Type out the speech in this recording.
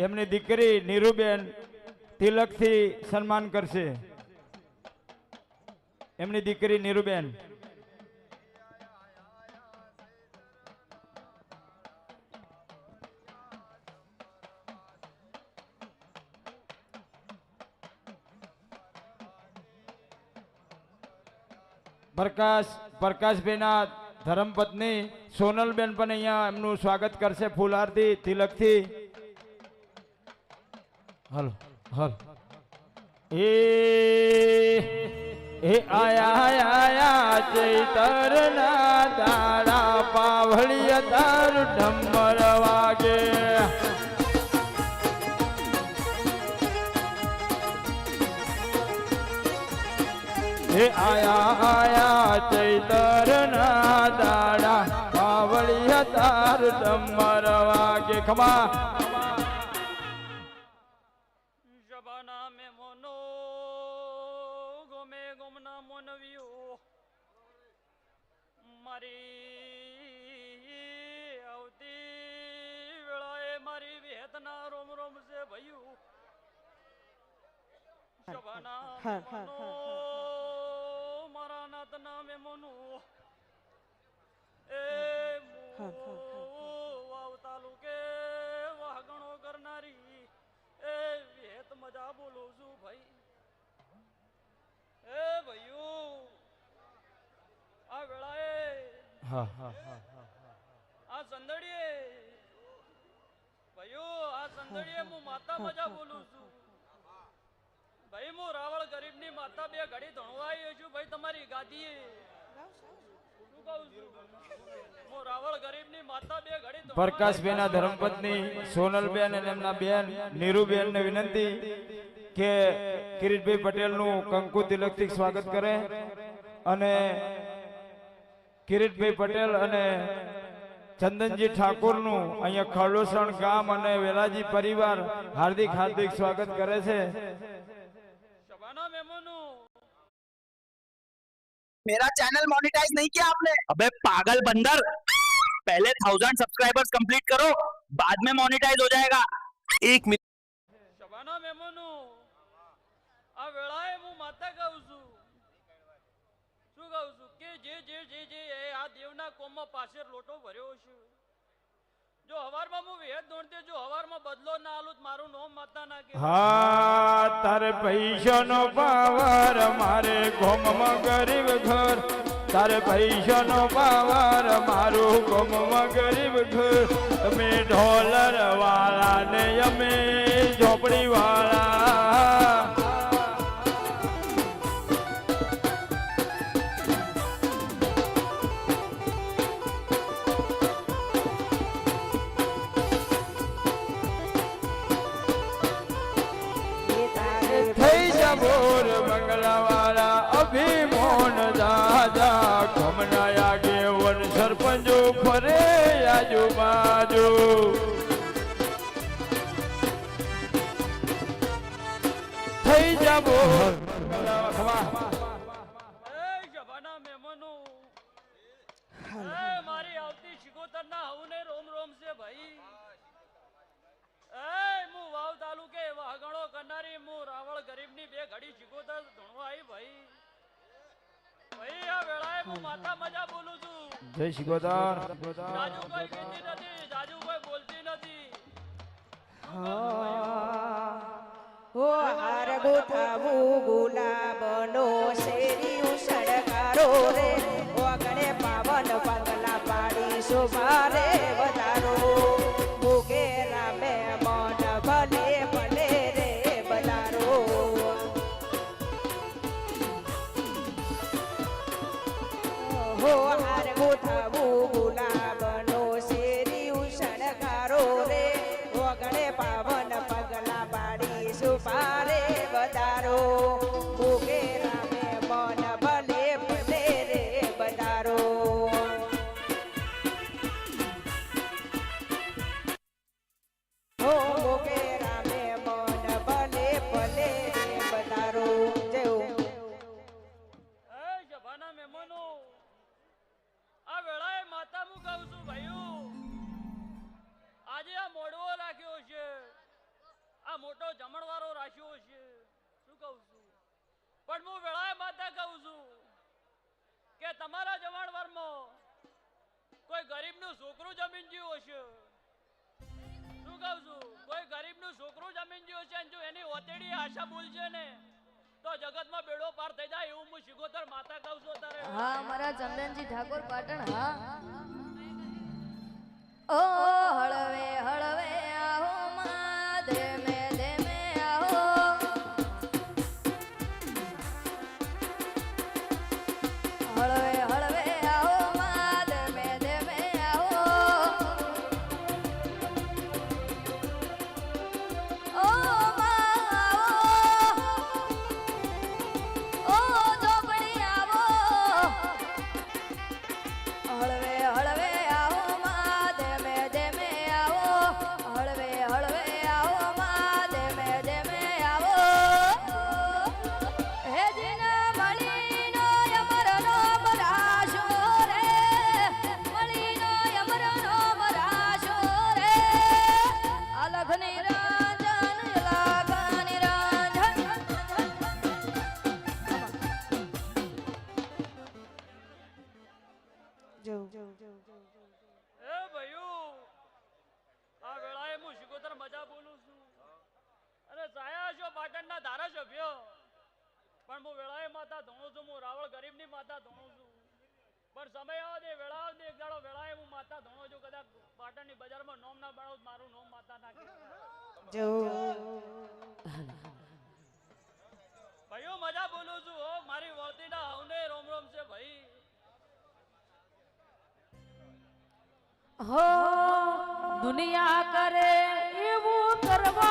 એમની દીકરી નીરુબેન તિલકથી સન્માન કરશે. એમની દીકરી નીરુબેન. પ્રકાશભાઈના ધર્મપત્ની સોનલબેન પણ અહીંયા એમનું સ્વાગત કરશે ફૂલહારથી તિલકથી. હલો હલો એ આયા ચૈતરના દાડા પાવળિયા તાર ઢમર વાગે. હે આયા ચૈતરના દાડા પાવળિયા તાર ઢમર વાગે. ખમા મારી આવતી વેળાએ મારી વેદના રોમ રોમ છે ભયું. મારા નાતના મેમોનું એ વાવ તાલુકે વાગણો કરનારી એ વેત મજા બોલું છું ભાઈ. એ ભયું આ વેળાએ આ સંદડીએ ભાઈઓ આ સંદડીએ હું માતા મજા બોલું છું ભાઈ. હું રાવળ ગરીબની માતા બે ઘડી ધણવાઈ છું ભાઈ તમારી ગાદીએ. શું કહું છું? હું રાવળ ગરીબની માતા બે ઘડી પ્રકાશભાઈના ધર્મપત્ની સોનલબેન અને એમના બેન નીરુબેન ને વિનંતી કે કિરીટભાઈ પટેલનું કંકુ તિલકથી સ્વાગત કરે અને કિરીટભાઈ પટેલ અને ચંદનજી ઠાકોરનું અહીંયા ખરડોસણ ગામ અને વેલાજી પરિવાર હાર્દિક હાર્દિક સ્વાગત કરે છે. मेरा चैनल मोनेटाइज नहीं किया आपने? अबे पागल बंदर, पहले 1000 सब्सक्राइबर्स कंप्लीट करो, बाद में मोनेटाइज हो जाएगा. एक मिनट. શબાના મેમોનો આ વેળાએ હું માતા કહું છું. શું કહું છું કે જે જે જે જે આ દેવના કોમમાં પાછળ લોટો ભર્યો છે. જો હવારમાં હું વેદ દોડતે જો હવારમાં બદલો ના આલું મારું નામ માતા ના કે. હા તારે પૈસાનો પાવર મારે ગોમમાં ગરીબ ઘર. તારે પૈસાનો પાવર મારું ગોમમાં ગરીબ ઘર. તમે ઢોલર વાળા ને અમે ઝોપડી વાળા. બોર મંગળવાળા અભિમોન દાદા ખમનાયા ગેવન સરપંચો ફરે આજુબાજુ. થઈ જા બોર જવાના મહેમાનો મારી આવતી શિકોતરના હવને રોમ રોમ છે ભાઈ. હું વાવ તાલુકે વાગણો કરનારી હું રાવળ ગરીબની બે ઘડી શિકોતર ધણવાઈ ભાઈ. ભાઈ આ વેળાએ હું માતા મજા બોલું છું. જય શિકોતર. જાજુ કોઈ કહેતી નથી, જાજુ કોઈ બોલતી નથી. હો હાર ગોથાવું ગુલાબનો શેરી સડકારો રે. ઓગણે પાવન પગલા પાડી શોભારે વધારો. ભોગે રામે મન ભલે ભલે રે બલારો. હો હાર ગોથાવું ગુલાબનો શેરી સડકારો રે. ઓગણે પાવન પગલા પાડી સુપારે વધારો. ભોગે રામે મન ભલે ભલે રે બધારો. હો ભોગે રામે મન ભલે ભલે રે બધારો. જેવું જવાના મહેમાનો આ વેળાએ માતા હું કહું છું ભાઈઓ આજે આ મોડવો રાખ્યો છે. આ મોટો જમણવારો રાખ્યો છે શું કહું છું પણ હું વેળાએ માતા કહું છું કે તમારા જમણવારમાં કોઈ ગરીબનું છોકરું જમીન જ્યું હશે શું કહું છું કોઈ ગરીબનું છોકરું જમીન જ્યું હશે અને જો એની ઓતેડી આશા બોલશે ને તો જગતમાં બેડો પાર થઈ જાય એવું હું શિગોતર માતા કહું છું તારે હા મારા ચંદનજી ઠાકોર પાટણ હા ઓ હળવે હળવે આહો માં ધેમે ધેમે આહો હળવે હળવે આહો માં ધેમે ધેમે આહો ઓ માં આવો ઓ જોબણી આવો હળવે હળવે આવો માં ધેમે ધેમે આવો હળવે હળવે આવો માં ધેમે ધેમે આવો હે જીન મળીનો અમરનો બરાશો રે મળીનો અમરનો બરાશો રે અલઘની રાંજન લાગની રાંજન જો એ ભયું આ વેળાએ હું શિગોતર મજા બોલું છું અને સાયા છો પાટણના ધારાસભ્ય પણ હું વેળાએ માતા ધોણું છું હું રાવળ ગરીબની માતા ધોણું છું પણ સમય આવો દે વેળા આવો દે એક દાડો વેળાએ હું માતા ધોણું છું કદાચ પાટણની બજારમાં નોમ ના બનાવું તો મારું નોમ માતા નાખે જો ભાઈઓ મજા બોલું છું હો મારી વળતીના હવને રોમ રોમ છે ભાઈ હો દુનિયા કરે એવું કરવા